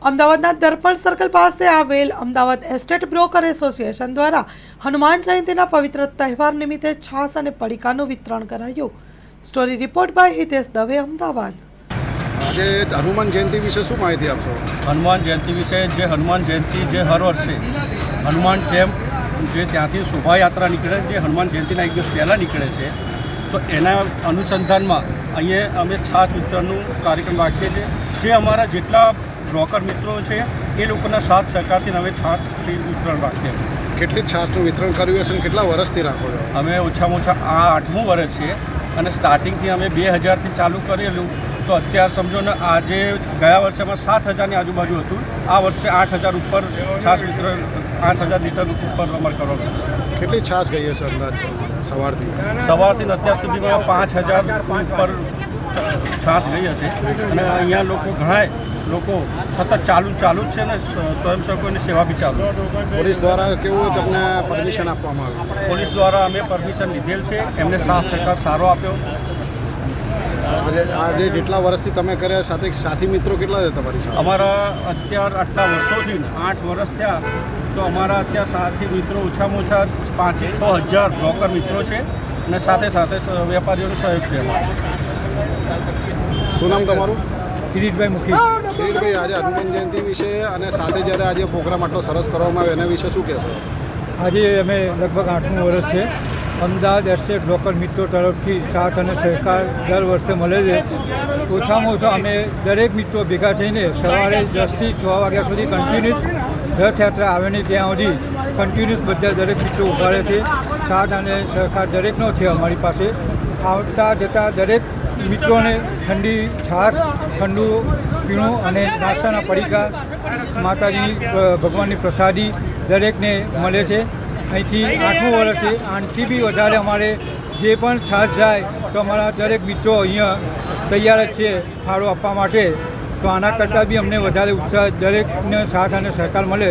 અમદાવાદના દર્પણ સર્કલ પાસે આવેલ અમદાવાદ એસ્ટેટ બ્રોકર એસોસિએશન દ્વારા હનુમાન જયંતીના પવિત્ર તહેવાર નિમિત્તે છાશ અને પડીકાનું વિતરણ કરાયું. Story report by Hitesh Dave, Ahmedabad. આજે હનુમાન જયંતિ વિશે શું માહિતી આપશો? હનુમાન જયંતિ વિશે જે હનુમાન જયંતિ જે હર વર્ષે હનુમાન કેમ્પ જે ત્યાંથી શોભાયાત્રા નીકળે, જે હનુમાન જયંતિના એક દિવસ પહેલાં નીકળે છે, તો એના અનુસંધાનમાં અહીંયા અમે છાશ વિતરણનું કાર્યક્રમ રાખીએ છીએ. જે અમારા જેટલા બ્રોકર મિત્રો છે એ લોકોના સાથ સહકારથી અમે છાશ વિતરણ રાખીએ છીએ. કેટલી છાશનું વિતરણ કર્યું હશે અને કેટલા વર્ષથી રાખો છો? અમે ઓછામાં ઓછા આ 8મું વર્ષ છે અને સ્ટાર્ટિંગથી અમે 2000થી ચાલુ કરેલું. તો અત્યારે સમજો ને, આજે ગયા વર્ષેમાં 7000ની આજુબાજુ હતું, આ વર્ષે 8000 ઉપર છાશ વિતરણ, 8000 લીટર ઉપર અમારે કરવાનું. કેટલી છાશ ગઈ હશે અંદાજ સવારથી અત્યાર સુધીમાં 5000 ઉપર છાશ ગઈ હશે. અને અહીંયા ઘણા લોકો સતત ચાલુ જ છે ને સ્વયંસેવકોની સેવા બી ચાલુ. પોલીસ દ્વારા કેવું તમને પરમિશન આપવામાં આવી? પોલીસ દ્વારા અમે પરમિશન લીધેલ છે, એમને સાથ સહકાર સારો આપ્યો. આજે જેટલા વર્ષથી તમે કર્યા, સાથે સાથી મિત્રો કેટલા છે તમારી સાથે? અમારા અત્યાર આટલા વર્ષોથી 8 વર્ષ થયા, તો અમારા અત્યાર સાથી મિત્રો ઓછામાં ઓછા 5 થી 6000 બ્રોકર મિત્રો છે અને સાથે સાથે વેપારીઓનો સહયોગ છે. શું નામ તમારું? કિરીટભાઈ મુખી. કિરીટભાઈ, આજે હનુમાન જયંતિ વિશે અને સાથે જ્યારે આજે પ્રોગ્રામ આટલો સરસ કરવામાં આવ્યો એના વિશે શું કહેશો? આજે અમે લગભગ 8મું વર્ષ છે. અમદાવાદ એસ્ટેટ બ્રોકર મિત્રો તરફથી સાથ અને સહકાર દર વર્ષે મળે છે. ઓછામાં ઓછા અમે દરેક મિત્રો ભેગા થઈને સવારે 10થી 6 વાગ્યા સુધી કન્ટિન્યુઅસ રથયાત્રા આવે ને ત્યાં સુધી કન્ટિન્યુઅસ બધા દરેક મિત્રો ઊભા રહે છે. સાથ અને સહકાર દરેકનો છે અમારી પાસે. આવતા જતાં દરેક મિત્રોને ઠંડી છાશ, ઠંડુ પીણું અને નાસ્તાના પડીકા, માતાજીની ભગવાનની પ્રસાદી દરેકને મળે છે. અહીંથી 8મું વર્ષ છે. આનાથી બી વધારે અમારે જે પણ છાશ જાય તો અમારા દરેક મિત્રો અહીંયા તૈયાર જ છે ફાળો આપવા માટે. તો આના કરતાં બી અમને વધારે ઉત્સાહ, દરેકને સાથ અને સહકાર મળે